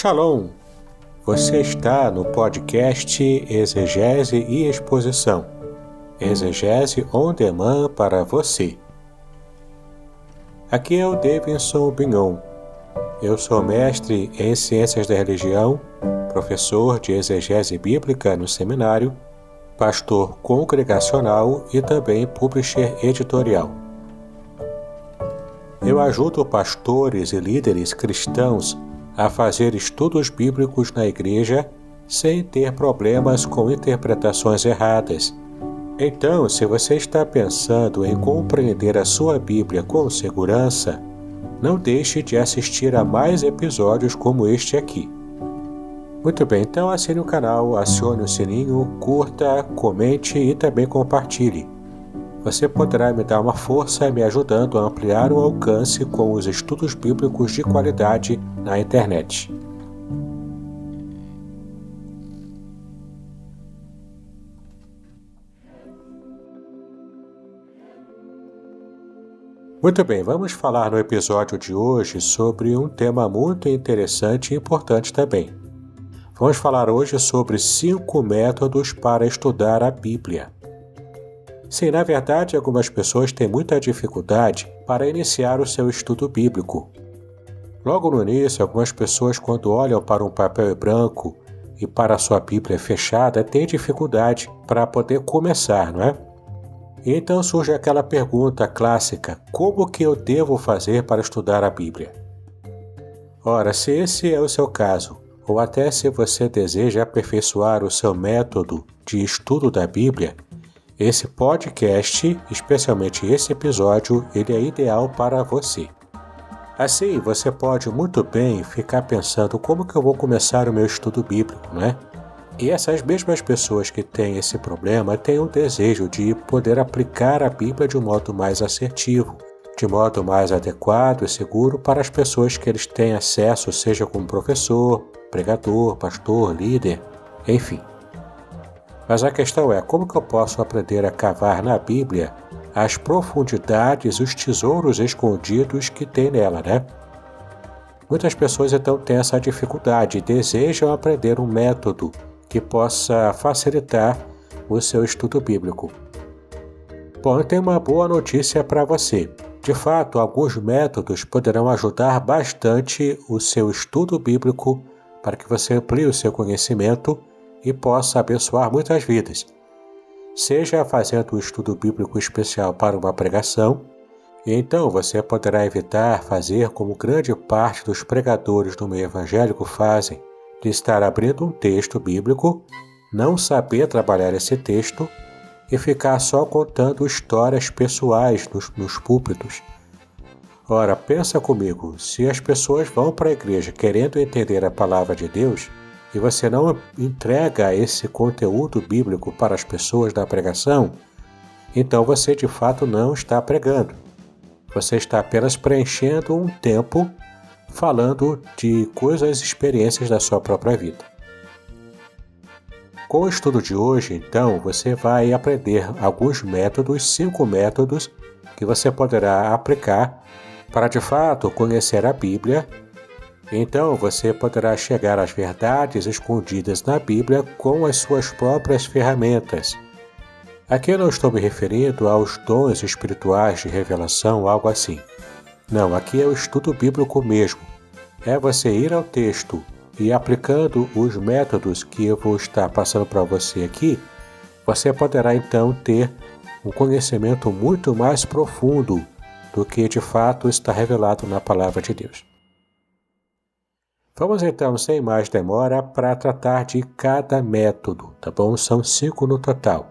Shalom! Você está no podcast Exegese e Exposição. Exegese on demand para você. Aqui é o Davidson Bignon. Eu sou mestre em Ciências da Religião, professor de Exegese Bíblica no seminário, pastor congregacional e também publisher editorial. Eu ajudo pastores e líderes cristãos a fazer estudos bíblicos na igreja sem ter problemas com interpretações erradas. Então, se você está pensando em compreender a sua Bíblia com segurança, não deixe de assistir a mais episódios como este aqui. Muito bem, então assine o canal, acione o sininho, curta, comente e também compartilhe. Você poderá me dar uma força me ajudando a ampliar o alcance com os estudos bíblicos de qualidade na internet. Muito bem, vamos falar no episódio de hoje sobre um tema muito interessante e importante também. Vamos falar hoje sobre 5 métodos para estudar a Bíblia. Sim, na verdade, algumas pessoas têm muita dificuldade para iniciar o seu estudo bíblico. Logo no início, algumas pessoas, quando olham para um papel em branco e para a sua Bíblia fechada, têm dificuldade para poder começar, não é? E então surge aquela pergunta clássica: como que eu devo fazer para estudar a Bíblia? Ora, se esse é o seu caso, ou até se você deseja aperfeiçoar o seu método de estudo da Bíblia, esse podcast, especialmente esse episódio, ele é ideal para você. Assim, você pode muito bem ficar pensando como que eu vou começar o meu estudo bíblico, não é? E essas mesmas pessoas que têm esse problema têm o desejo de poder aplicar a Bíblia de um modo mais assertivo, de modo mais adequado e seguro para as pessoas que eles têm acesso, seja como professor, pregador, pastor, líder, enfim. Mas a questão é, como que eu posso aprender a cavar na Bíblia as profundidades e os tesouros escondidos que tem nela, né? Muitas pessoas então têm essa dificuldade e desejam aprender um método que possa facilitar o seu estudo bíblico. Bom, eu tenho uma boa notícia para você. De fato, alguns métodos poderão ajudar bastante o seu estudo bíblico para que você amplie o seu conhecimento e possa abençoar muitas vidas. Seja fazendo um estudo bíblico especial para uma pregação, e então você poderá evitar fazer como grande parte dos pregadores do meio evangélico fazem, de estar abrindo um texto bíblico, não saber trabalhar esse texto e ficar só contando histórias pessoais nos púlpitos. Ora, pensa comigo, se as pessoas vão para a igreja querendo entender a palavra de Deus, e você não entrega esse conteúdo bíblico para as pessoas da pregação, então você de fato não está pregando. Você está apenas preenchendo um tempo falando de coisas e experiências da sua própria vida. Com o estudo de hoje, então, você vai aprender alguns métodos, 5 métodos, que você poderá aplicar para de fato conhecer a Bíblia. Então você poderá chegar às verdades escondidas na Bíblia com as suas próprias ferramentas. Aqui eu não estou me referindo aos dons espirituais de revelação, algo assim. Não, aqui é o estudo bíblico mesmo. É você ir ao texto e aplicando os métodos que eu vou estar passando para você aqui, você poderá então ter um conhecimento muito mais profundo do que de fato está revelado na palavra de Deus. Vamos então, sem mais demora, para tratar de cada método, tá bom? São 5 no total.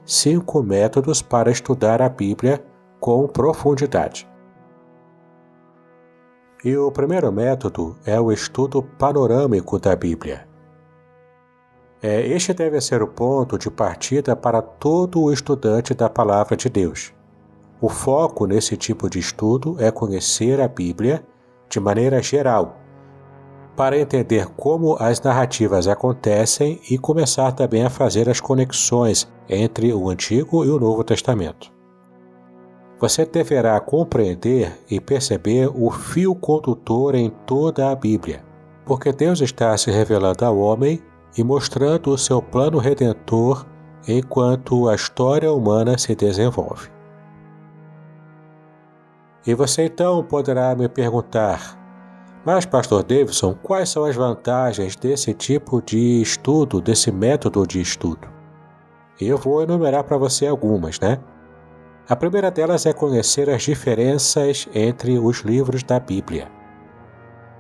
5 métodos para estudar a Bíblia com profundidade. E o primeiro método é o estudo panorâmico da Bíblia. Este deve ser o ponto de partida para todo o estudante da Palavra de Deus. O foco nesse tipo de estudo é conhecer a Bíblia de maneira geral, para entender como as narrativas acontecem e começar também a fazer as conexões entre o Antigo e o Novo Testamento. Você deverá compreender e perceber o fio condutor em toda a Bíblia. porque Deus está se revelando ao homem e mostrando o seu plano redentor enquanto a história humana se desenvolve. E você então poderá me perguntar: mas, Pastor Davidson, quais são as vantagens desse tipo de estudo, desse método de estudo? E eu vou enumerar para você algumas, né? A primeira delas é conhecer as diferenças entre os livros da Bíblia.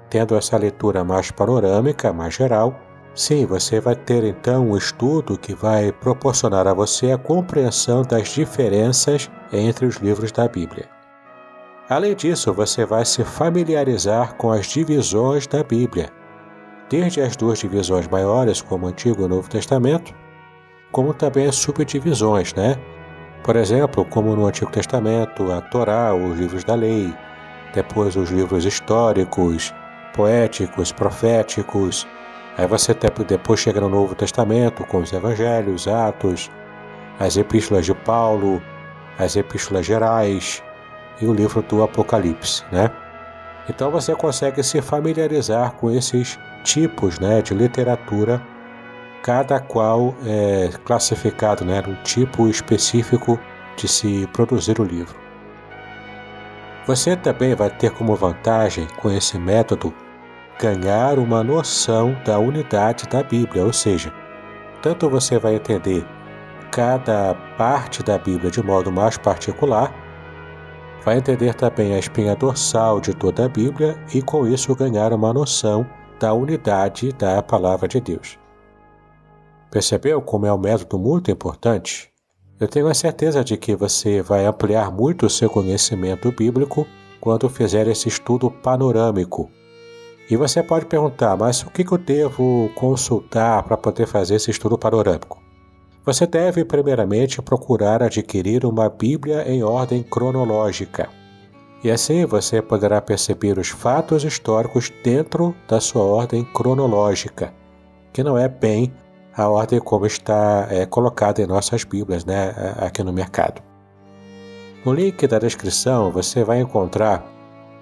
Tendo essa leitura mais panorâmica, mais geral, sim, você vai ter então um estudo que vai proporcionar a você a compreensão das diferenças entre os livros da Bíblia. Além disso, você vai se familiarizar com as divisões da Bíblia, desde as duas divisões maiores, como o Antigo e o Novo Testamento, como também as subdivisões, né? Por exemplo, como no Antigo Testamento, a Torá, os livros da lei, depois os livros históricos, poéticos, proféticos. Aí você depois chega no Novo Testamento com os Evangelhos, Atos, as Epístolas de Paulo, as Epístolas gerais e o livro do Apocalipse, né? Então você consegue se familiarizar com esses tipos, né, de literatura, cada qual é classificado, né, num tipo específico de se produzir o livro. Você também vai ter como vantagem, com esse método, ganhar uma noção da unidade da Bíblia, ou seja, tanto você vai entender cada parte da Bíblia de modo mais particular, vai entender também a espinha dorsal de toda a Bíblia e com isso ganhar uma noção da unidade da Palavra de Deus. Percebeu como é um método muito importante? Eu tenho a certeza de que você vai ampliar muito o seu conhecimento bíblico quando fizer esse estudo panorâmico. E você pode perguntar, mas o que eu devo consultar para poder fazer esse estudo panorâmico? Você deve primeiramente procurar adquirir uma Bíblia em ordem cronológica. E assim você poderá perceber os fatos históricos dentro da sua ordem cronológica, que não é bem a ordem como está colocada em nossas Bíblias, né, aqui no mercado. No link da descrição você vai encontrar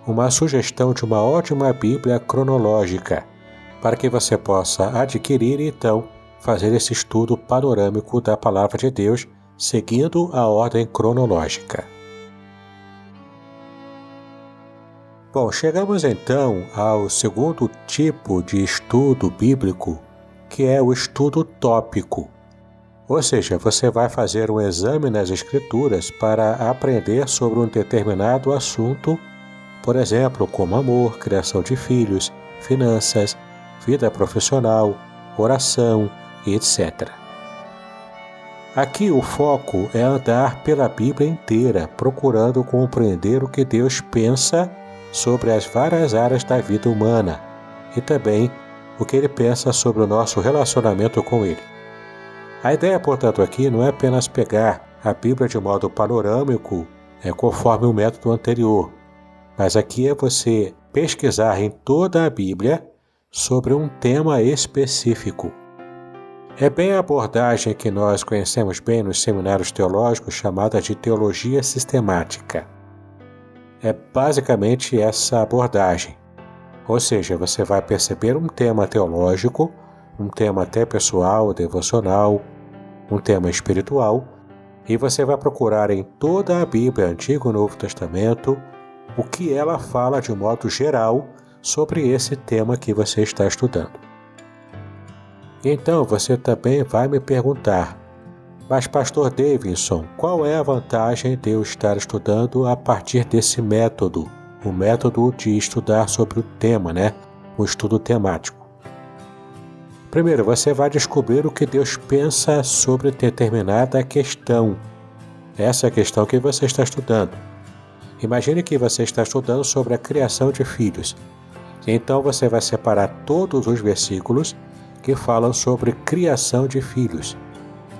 uma sugestão de uma ótima Bíblia cronológica, para que você possa adquirir e então fazer esse estudo panorâmico da Palavra de Deus, seguindo a ordem cronológica. Bom, chegamos então ao segundo tipo de estudo bíblico, que é o estudo tópico. Ou seja, você vai fazer um exame nas Escrituras para aprender sobre um determinado assunto, por exemplo, como amor, criação de filhos, finanças, vida profissional, oração, etc. Aqui o foco é andar pela Bíblia inteira, procurando compreender o que Deus pensa sobre as várias áreas da vida humana e também o que Ele pensa sobre o nosso relacionamento com Ele. A ideia, portanto, aqui não é apenas pegar a Bíblia de modo panorâmico, conforme o método anterior, mas aqui é você pesquisar em toda a Bíblia sobre um tema específico. É bem a abordagem que nós conhecemos bem nos seminários teológicos, chamada de teologia sistemática. É basicamente essa abordagem. Ou seja, você vai perceber um tema teológico, um tema até pessoal, devocional, um tema espiritual, e você vai procurar em toda a Bíblia, Antigo e Novo Testamento, o que ela fala de modo geral sobre esse tema que você está estudando. Então você também vai me perguntar, mas Pastor Davidson, qual é a vantagem de eu estar estudando a partir desse método? O método de estudar sobre o tema, né? O estudo temático. Primeiro, você vai descobrir o que Deus pensa sobre determinada questão. Essa questão que você está estudando. Imagine que você está estudando sobre a criação de filhos. Então você vai separar todos os versículos que falam sobre criação de filhos.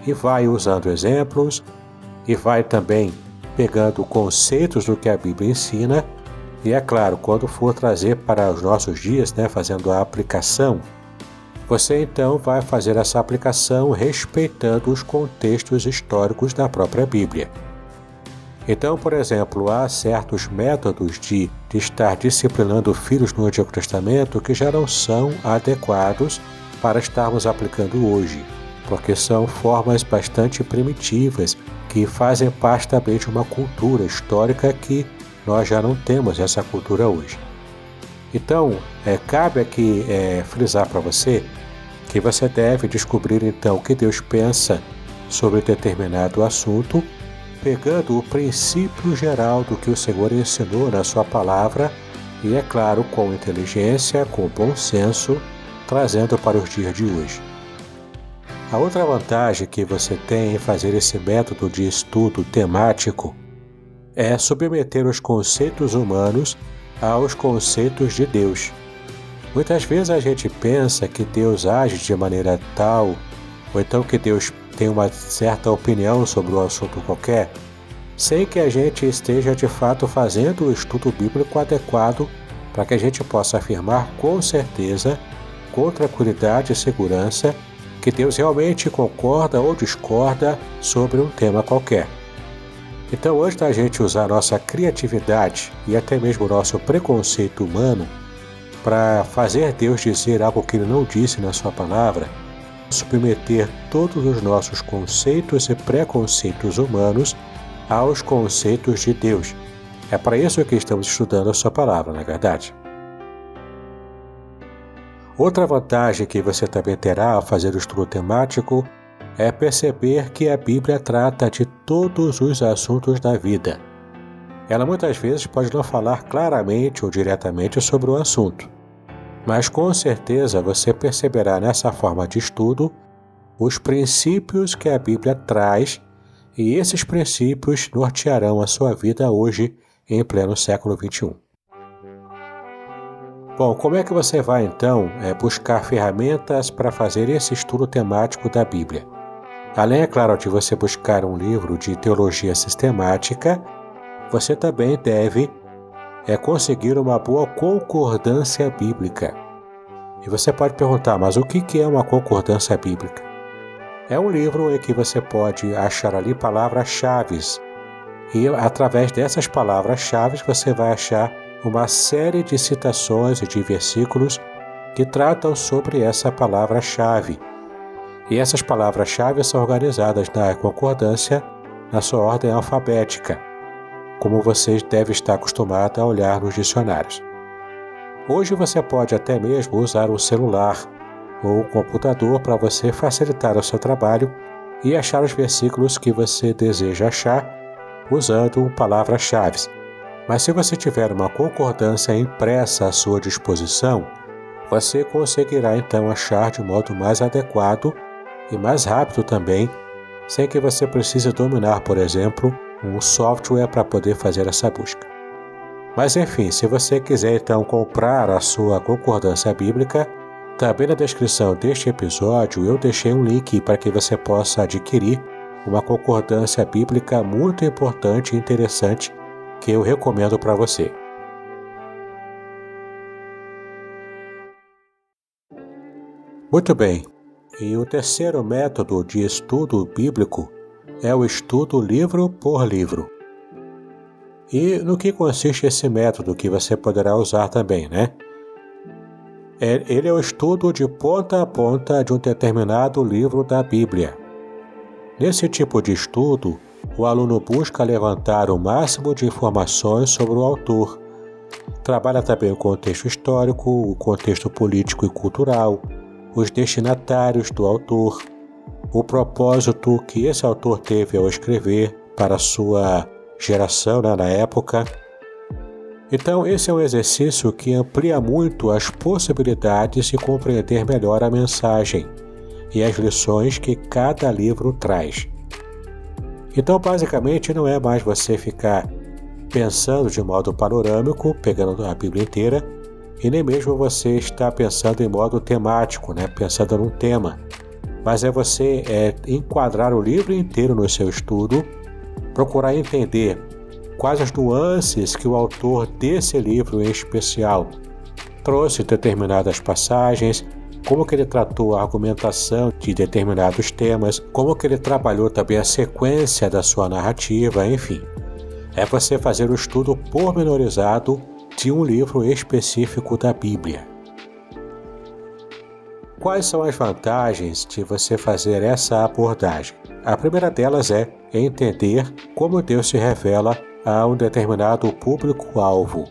E vai usando exemplos, e vai também pegando conceitos do que a Bíblia ensina. E é claro, quando for trazer para os nossos dias, né, fazendo a aplicação, você então vai fazer essa aplicação respeitando os contextos históricos da própria Bíblia. Então, por exemplo, há certos métodos de estar disciplinando filhos no Antigo Testamento que já não são adequados para estarmos aplicando hoje, porque são formas bastante primitivas que fazem parte também de uma cultura histórica que nós já não temos essa cultura hoje. Então, cabe aqui frisar para você que você deve descobrir então o que Deus pensa sobre determinado assunto, pegando o princípio geral do que o Senhor ensinou na sua palavra e, é claro, com inteligência, com bom senso, trazendo para os dias de hoje. A outra vantagem que você tem em fazer esse método de estudo temático é submeter os conceitos humanos aos conceitos de Deus. Muitas vezes a gente pensa que Deus age de maneira tal, ou então que Deus tem uma certa opinião sobre um assunto qualquer, sem que a gente esteja de fato fazendo o estudo bíblico adequado para que a gente possa afirmar com certeza, com tranquilidade e segurança, que Deus realmente concorda ou discorda sobre um tema qualquer. Então, antes da gente usar nossa criatividade e até mesmo o nosso preconceito humano para fazer Deus dizer algo que Ele não disse na sua palavra, submeter todos os nossos conceitos e preconceitos humanos aos conceitos de Deus. É para isso que estamos estudando a sua palavra, não é verdade? Outra vantagem que você também terá ao fazer o estudo temático é perceber que a Bíblia trata de todos os assuntos da vida. Ela muitas vezes pode não falar claramente ou diretamente sobre o assunto, mas com certeza você perceberá nessa forma de estudo os princípios que a Bíblia traz, e esses princípios nortearão a sua vida hoje em pleno século XXI. Bom, como é que você vai então buscar ferramentas para fazer esse estudo temático da Bíblia? Além, é claro, de você buscar um livro de teologia sistemática, você também deve conseguir uma boa concordância bíblica. E você pode perguntar, mas o que é uma concordância bíblica? É um livro em que você pode achar ali palavras-chave, e através dessas palavras-chave você vai achar uma série de citações e de versículos que tratam sobre essa palavra-chave. E essas palavras-chave são organizadas na concordância na sua ordem alfabética, como você deve estar acostumado a olhar nos dicionários. Hoje você pode até mesmo usar um celular ou um computador para você facilitar o seu trabalho e achar os versículos que você deseja achar usando palavras-chave. Mas se você tiver uma concordância impressa à sua disposição, você conseguirá então achar de modo mais adequado e mais rápido também, sem que você precise dominar, por exemplo, um software para poder fazer essa busca. Mas enfim, se você quiser então comprar a sua concordância bíblica, também na descrição deste episódio eu deixei um link para que você possa adquirir uma concordância bíblica muito importante e interessante que eu recomendo para você. Muito bem, e o terceiro método de estudo bíblico é o estudo livro por livro. E no que consiste esse método que você poderá usar também, né? Ele é o estudo de ponta a ponta de um determinado livro da Bíblia. Nesse tipo de estudo, o aluno busca levantar o máximo de informações sobre o autor. Trabalha também o contexto histórico, o contexto político e cultural, os destinatários do autor, o propósito que esse autor teve ao escrever para a sua geração na época. Então, esse é um exercício que amplia muito as possibilidades de compreender melhor a mensagem e as lições que cada livro traz. Então, basicamente, não é mais você ficar pensando de modo panorâmico, pegando a Bíblia inteira, e nem mesmo você estar pensando em modo temático, pensando num tema. Mas é você enquadrar o livro inteiro no seu estudo, procurar entender quais as nuances que o autor desse livro em especial trouxe em determinadas passagens, como que ele tratou a argumentação de determinados temas, como que ele trabalhou também a sequência da sua narrativa, enfim. é você fazer o estudo pormenorizado de um livro específico da Bíblia. Quais são as vantagens de você fazer essa abordagem? A primeira delas é entender como Deus se revela a um determinado público-alvo.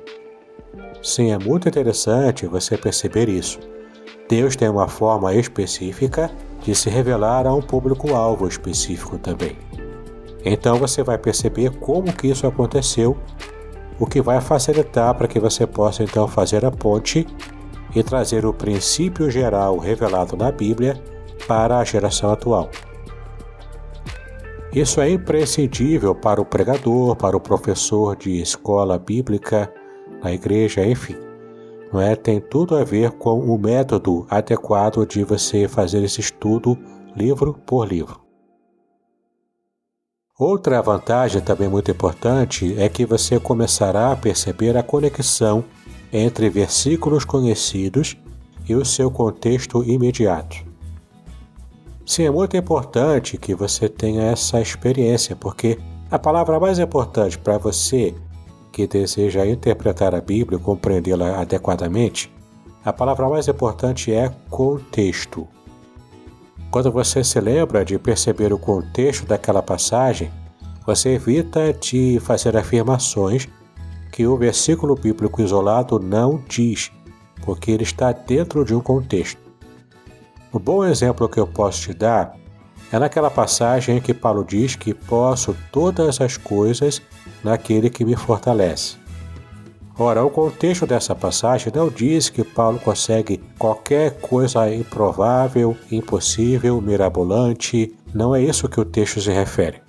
Sim, é muito interessante você perceber isso. Deus tem uma forma específica de se revelar a um público-alvo específico também. Então você vai perceber como que isso aconteceu, o que vai facilitar para que você possa então fazer a ponte e trazer o princípio geral revelado na Bíblia para a geração atual. Isso é imprescindível para o pregador, para o professor de escola bíblica, na igreja, enfim. Não é? Tem tudo a ver com o método adequado de você fazer esse estudo livro por livro. Outra vantagem também muito importante é que você começará a perceber a conexão entre versículos conhecidos e o seu contexto imediato. Sim, é muito importante que você tenha essa experiência, porque a palavra mais importante para você que deseja interpretar a Bíblia e compreendê-la adequadamente, a palavra mais importante é contexto. Quando você se lembra de perceber o contexto daquela passagem, você evita de fazer afirmações que o versículo bíblico isolado não diz, porque ele está dentro de um contexto. Um bom exemplo que eu posso te dar é naquela passagem em que Paulo diz que posso todas as coisas naquele que me fortalece. Ora, o contexto dessa passagem não diz que Paulo consegue qualquer coisa improvável, impossível, mirabolante. Não é isso que o texto se refere.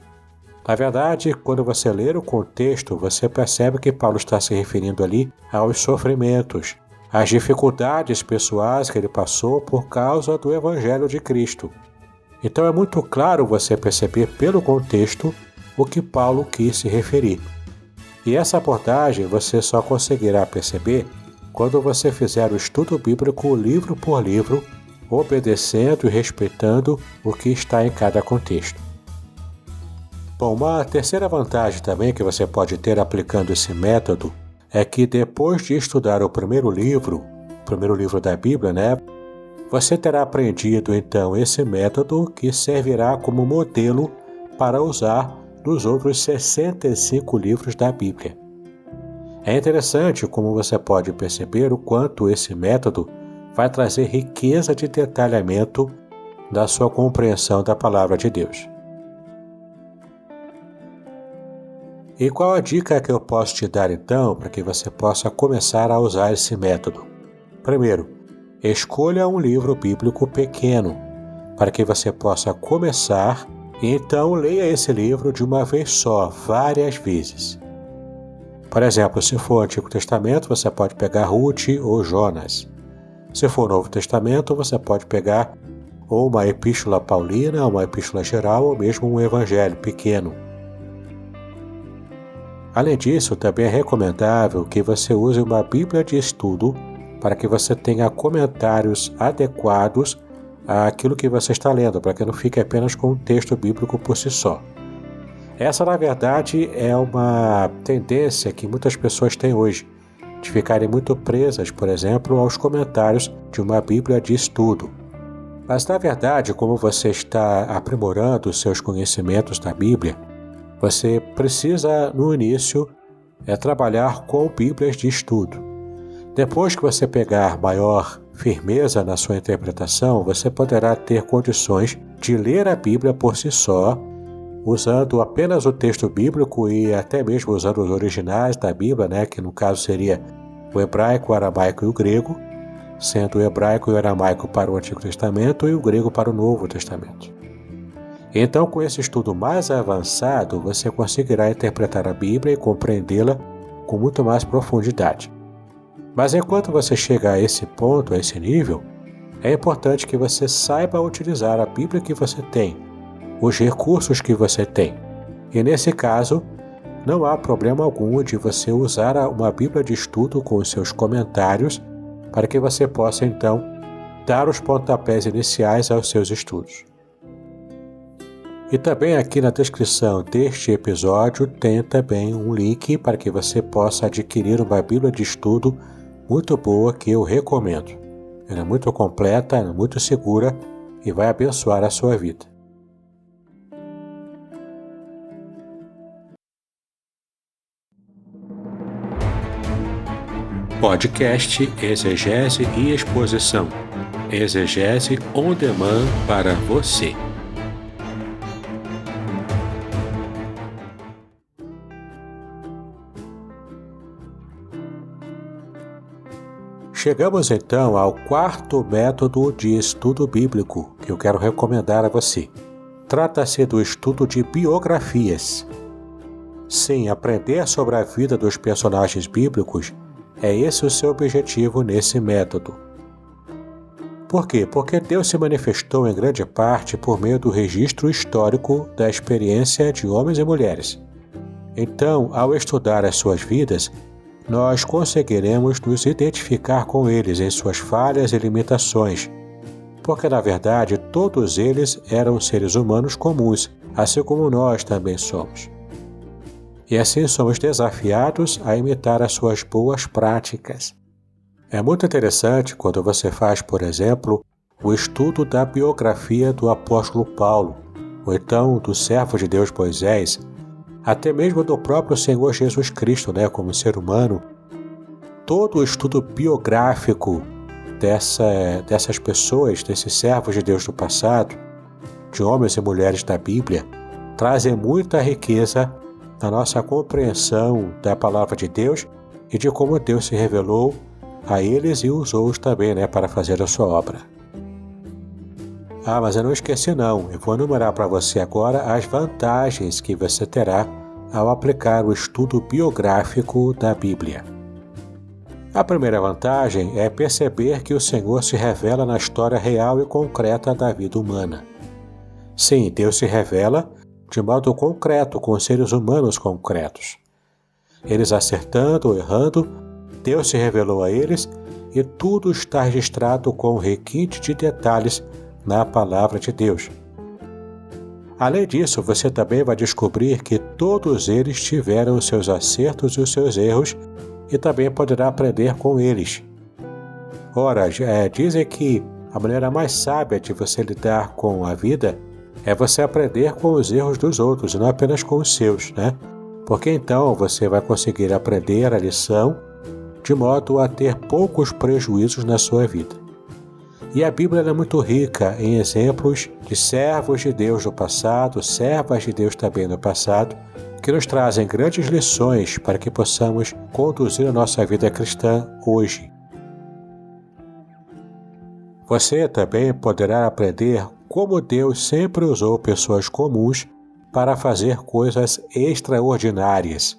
Na verdade, quando você ler o contexto, você percebe que Paulo está se referindo ali aos sofrimentos, às dificuldades pessoais que ele passou por causa do Evangelho de Cristo. Então é muito claro você perceber pelo contexto o que Paulo quis se referir. E essa abordagem você só conseguirá perceber quando você fizer o estudo bíblico livro por livro, obedecendo e respeitando o que está em cada contexto. Bom, uma terceira vantagem também que você pode ter aplicando esse método é que depois de estudar o primeiro livro da Bíblia, você terá aprendido então esse método que servirá como modelo para usar nos outros 65 livros da Bíblia. É interessante como você pode perceber o quanto esse método vai trazer riqueza de detalhamento da sua compreensão da palavra de Deus. E qual a dica que eu posso te dar então para que você possa começar a usar esse método? Primeiro, escolha um livro bíblico pequeno para que você possa começar e então leia esse livro de uma vez só, várias vezes. Por exemplo, se for o Antigo Testamento, você pode pegar Ruth ou Jonas. Se for o Novo Testamento, você pode pegar ou uma epístola paulina, uma epístola geral ou mesmo um evangelho pequeno. Além disso, também é recomendável que você use uma Bíblia de estudo para que você tenha comentários adequados àquilo que você está lendo, para que não fique apenas com um texto bíblico por si só. Essa, na verdade, é uma tendência que muitas pessoas têm hoje, de ficarem muito presas, por exemplo, aos comentários de uma Bíblia de estudo. Mas, na verdade, como você está aprimorando os seus conhecimentos da Bíblia, você precisa, no início, trabalhar com Bíblias de estudo. Depois que você pegar maior firmeza na sua interpretação, você poderá ter condições de ler a Bíblia por si só, usando apenas o texto bíblico e até mesmo usando os originais da Bíblia, que no caso seria o hebraico, o aramaico e o grego, sendo o hebraico e o aramaico para o Antigo Testamento e o grego para o Novo Testamento. Então, com esse estudo mais avançado, você conseguirá interpretar a Bíblia e compreendê-la com muito mais profundidade. Mas enquanto você chega a esse ponto, a esse nível, é importante que você saiba utilizar a Bíblia que você tem, os recursos que você tem. E nesse caso, não há problema algum de você usar uma Bíblia de estudo com os seus comentários para que você possa, então, dar os pontapés iniciais aos seus estudos. E também aqui na descrição deste episódio tem também um link para que você possa adquirir uma Bíblia de estudo muito boa que eu recomendo. Ela é muito completa, muito segura e vai abençoar a sua vida. Podcast Exegese e Exposição. Exegese on demand para você. Chegamos então ao quarto método de estudo bíblico que eu quero recomendar a você. Trata-se do estudo de biografias. Sim, aprender sobre a vida dos personagens bíblicos é esse o seu objetivo nesse método. Por quê? Porque Deus se manifestou em grande parte por meio do registro histórico da experiência de homens e mulheres. Então, ao estudar as suas vidas, nós conseguiremos nos identificar com eles em suas falhas e limitações, porque na verdade todos eles eram seres humanos comuns, assim como nós também somos. E assim somos desafiados a imitar as suas boas práticas. É muito interessante quando você faz, por exemplo, o estudo da biografia do apóstolo Paulo, ou então do servo de Deus Moisés, até mesmo do próprio Senhor Jesus Cristo, como ser humano. Todo o estudo biográfico dessas pessoas, desses servos de Deus do passado, de homens e mulheres da Bíblia, trazem muita riqueza na nossa compreensão da palavra de Deus e de como Deus se revelou a eles e usou-os também para fazer a sua obra. Mas eu não esqueci não, eu vou enumerar para você agora as vantagens que você terá ao aplicar o estudo biográfico da Bíblia. A primeira vantagem é perceber que o Senhor se revela na história real e concreta da vida humana. Sim, Deus se revela de modo concreto com seres humanos concretos. Eles acertando ou errando, Deus se revelou a eles e tudo está registrado com requinte de detalhes na palavra de Deus. Além disso, você também vai descobrir que todos eles tiveram os seus acertos e os seus erros e também poderá aprender com eles. Ora, dizem que a maneira mais sábia de você lidar com a vida é você aprender com os erros dos outros e não apenas com os seus, Porque então você vai conseguir aprender a lição de modo a ter poucos prejuízos na sua vida. E a Bíblia é muito rica em exemplos de servos de Deus do passado, servas de Deus também no passado, que nos trazem grandes lições para que possamos conduzir a nossa vida cristã hoje. Você também poderá aprender como Deus sempre usou pessoas comuns para fazer coisas extraordinárias.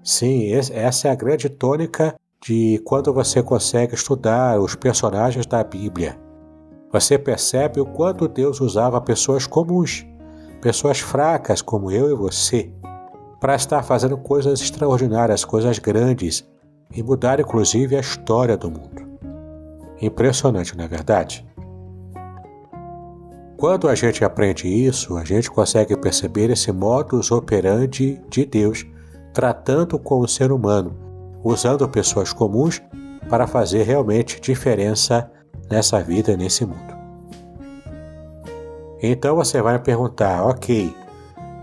Sim, essa é a grande tônica de quando você consegue estudar os personagens da Bíblia. Você percebe o quanto Deus usava pessoas comuns, pessoas fracas como eu e você, para estar fazendo coisas extraordinárias, coisas grandes, e mudar inclusive a história do mundo. Impressionante, não é verdade? Quando a gente aprende isso, a gente consegue perceber esse modus operandi de Deus tratando com o ser humano, usando pessoas comuns para fazer realmente diferença nessa vida e nesse mundo. Então você vai me perguntar, ok,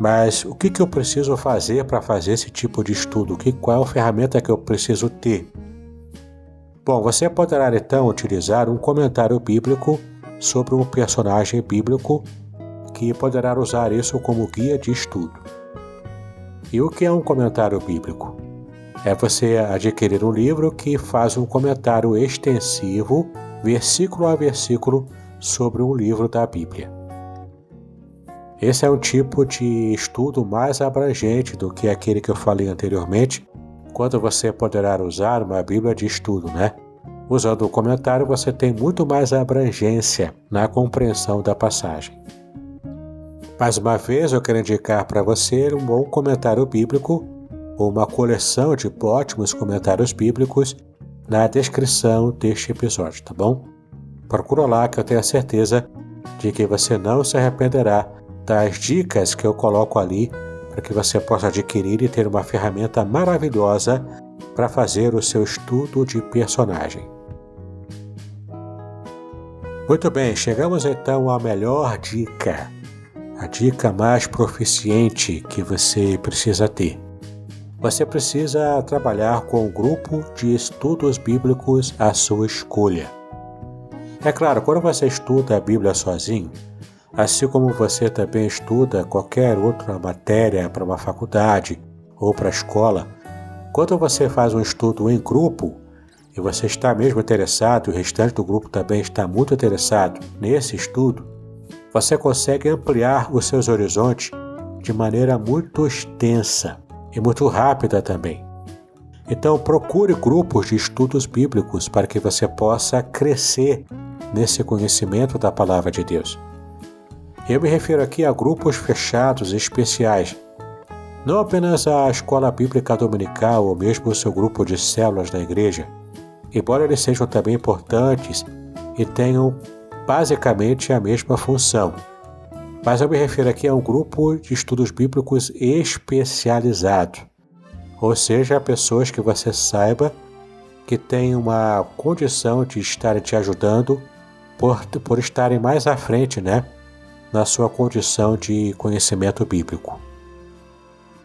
mas o que eu preciso fazer para fazer esse tipo de estudo? Qual é a ferramenta que eu preciso ter? Bom, você poderá então utilizar um comentário bíblico sobre um personagem bíblico que poderá usar isso como guia de estudo. E o que é um comentário bíblico? É você adquirir um livro que faz um comentário extensivo, versículo a versículo, sobre um livro da Bíblia. Esse é um tipo de estudo mais abrangente do que aquele que eu falei anteriormente, quando você poderá usar uma Bíblia de estudo, Usando o comentário, você tem muito mais abrangência na compreensão da passagem. Mais uma vez, eu quero indicar para você um bom comentário bíblico ou uma coleção de ótimos comentários bíblicos na descrição deste episódio, tá bom? Procura lá que eu tenho a certeza de que você não se arrependerá das dicas que eu coloco ali para que você possa adquirir e ter uma ferramenta maravilhosa para fazer o seu estudo de personagem. Muito bem, chegamos então à melhor dica, a dica mais proficiente que você precisa ter. Você precisa trabalhar com um grupo de estudos bíblicos à sua escolha. É claro, quando você estuda a Bíblia sozinho, assim como você também estuda qualquer outra matéria para uma faculdade ou para a escola, quando você faz um estudo em grupo e você está mesmo interessado e o restante do grupo também está muito interessado nesse estudo, você consegue ampliar os seus horizontes de maneira muito extensa e muito rápida também. Então procure grupos de estudos bíblicos para que você possa crescer nesse conhecimento da Palavra de Deus. Eu me refiro aqui a grupos fechados especiais, não apenas a escola bíblica dominical ou mesmo o seu grupo de células na igreja, embora eles sejam também importantes e tenham basicamente a mesma função. Mas eu me refiro aqui a um grupo de estudos bíblicos especializado, ou seja, pessoas que você saiba que têm uma condição de estarem te ajudando por estarem mais à frente, na sua condição de conhecimento bíblico.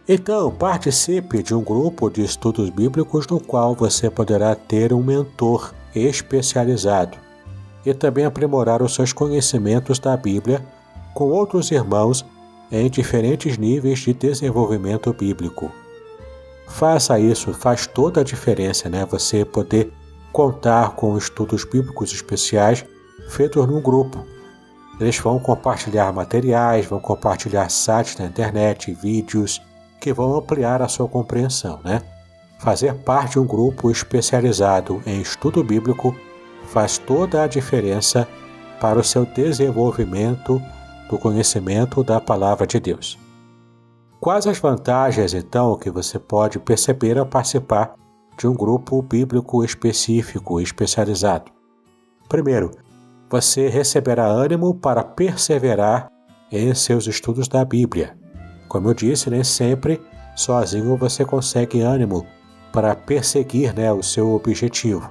Então, participe de um grupo de estudos bíblicos no qual você poderá ter um mentor especializado e também aprimorar os seus conhecimentos da Bíblia com outros irmãos em diferentes níveis de desenvolvimento bíblico. Faça isso, faz toda a diferença, você poder contar com estudos bíblicos especiais feitos num grupo. Eles vão compartilhar materiais, vão compartilhar sites na internet, vídeos que vão ampliar a sua compreensão, Fazer parte de um grupo especializado em estudo bíblico faz toda a diferença para o seu desenvolvimento do conhecimento da Palavra de Deus. Quais as vantagens, então, que você pode perceber ao participar de um grupo bíblico específico, especializado? Primeiro, você receberá ânimo para perseverar em seus estudos da Bíblia. Como eu disse, nem sempre sozinho você consegue ânimo para perseguir o seu objetivo.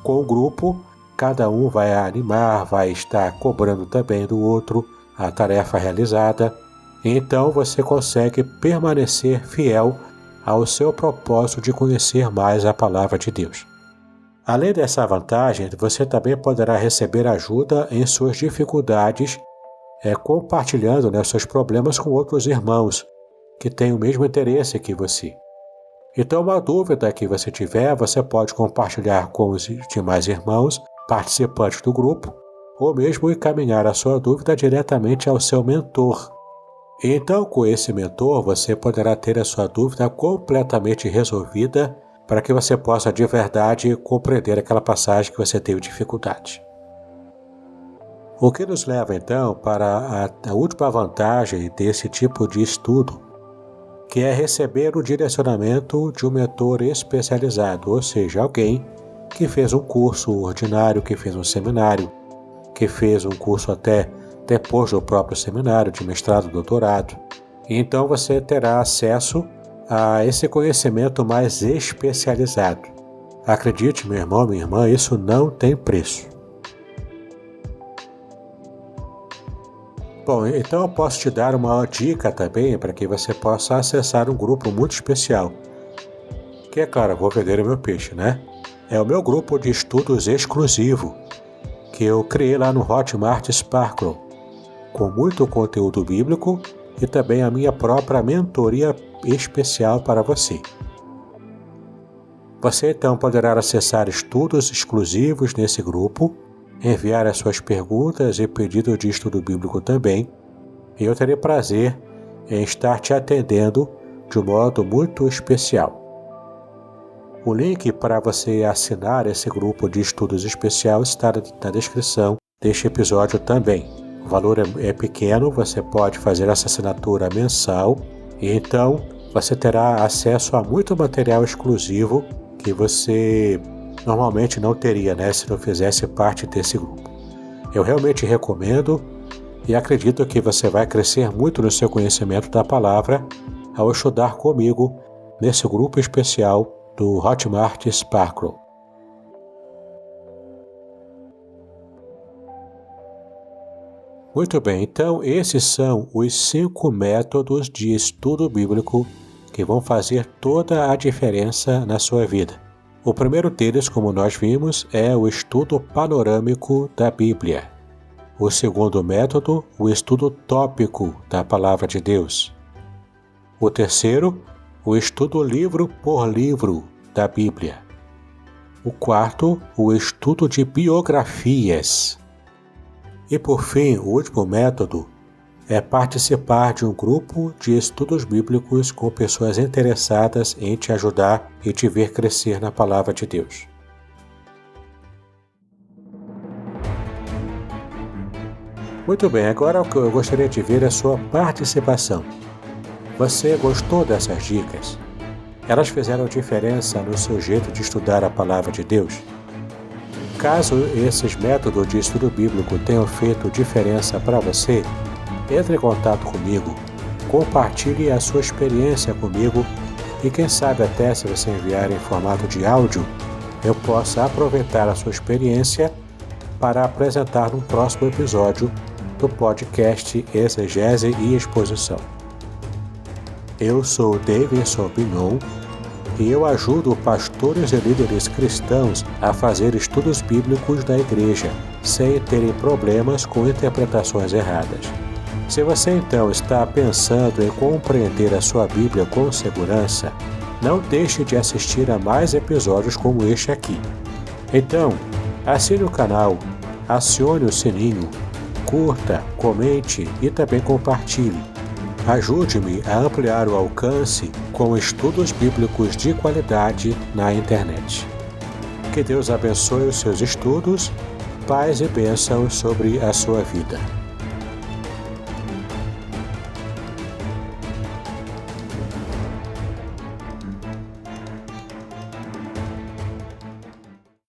Com o grupo, cada um vai animar, vai estar cobrando também do outro a tarefa realizada. Então você consegue permanecer fiel ao seu propósito de conhecer mais a Palavra de Deus. Além dessa vantagem, você também poderá receber ajuda em suas dificuldades, compartilhando seus problemas com outros irmãos que têm o mesmo interesse que você. Então, uma dúvida que você tiver, você pode compartilhar com os demais irmãos, participantes do grupo, ou mesmo encaminhar a sua dúvida diretamente ao seu mentor. Então, com esse mentor, você poderá ter a sua dúvida completamente resolvida para que você possa de verdade compreender aquela passagem que você teve dificuldade. O que nos leva então para a última vantagem desse tipo de estudo, que é receber o direcionamento de um mentor especializado, ou seja, alguém que fez um curso ordinário, que fez um seminário, que fez um curso até depois do próprio seminário, de mestrado, doutorado. Então você terá acesso a esse conhecimento mais especializado. Acredite, meu irmão, minha irmã, isso não tem preço. Bom, então eu posso te dar uma dica também para que você possa acessar um grupo muito especial. Que é claro, eu vou vender o meu peixe, É o meu grupo de estudos exclusivo, que eu criei lá no Hotmart Sparkle, com muito conteúdo bíblico e também a minha própria mentoria especial para você. Você então poderá acessar estudos exclusivos nesse grupo, enviar as suas perguntas e pedidos de estudo bíblico também, e eu terei prazer em estar te atendendo de um modo muito especial. O link para você assinar esse grupo de estudos especial está na descrição deste episódio também. O valor é pequeno, você pode fazer essa assinatura mensal e então você terá acesso a muito material exclusivo que você normalmente não teria, se não fizesse parte desse grupo. Eu realmente recomendo e acredito que você vai crescer muito no seu conhecimento da palavra ao estudar comigo nesse grupo especial do Hotmart Sparkle. Muito bem, então esses são os 5 métodos de estudo bíblico que vão fazer toda a diferença na sua vida. O primeiro deles, como nós vimos, é o estudo panorâmico da Bíblia. O segundo método, o estudo tópico da Palavra de Deus. O terceiro, o estudo livro por livro da Bíblia. O quarto, o estudo de biografias. E por fim, o último método é participar de um grupo de estudos bíblicos com pessoas interessadas em te ajudar e te ver crescer na Palavra de Deus. Muito bem, agora o que eu gostaria de ver é a sua participação. Você gostou dessas dicas? Elas fizeram diferença no seu jeito de estudar a Palavra de Deus? Caso esses métodos de estudo bíblico tenham feito diferença para você, entre em contato comigo, compartilhe a sua experiência comigo e quem sabe até se você enviar em formato de áudio, eu possa aproveitar a sua experiência para apresentar no próximo episódio do podcast Exegese e Exposição. Eu sou Davidson Pignon e eu ajudo pastores e líderes cristãos a fazer estudos bíblicos da igreja, sem terem problemas com interpretações erradas. Se você então está pensando em compreender a sua Bíblia com segurança, não deixe de assistir a mais episódios como este aqui. Então, assine o canal, acione o sininho, curta, comente e também compartilhe. Ajude-me a ampliar o alcance com estudos bíblicos de qualidade na internet. Que Deus abençoe os seus estudos, paz e bênçãos sobre a sua vida.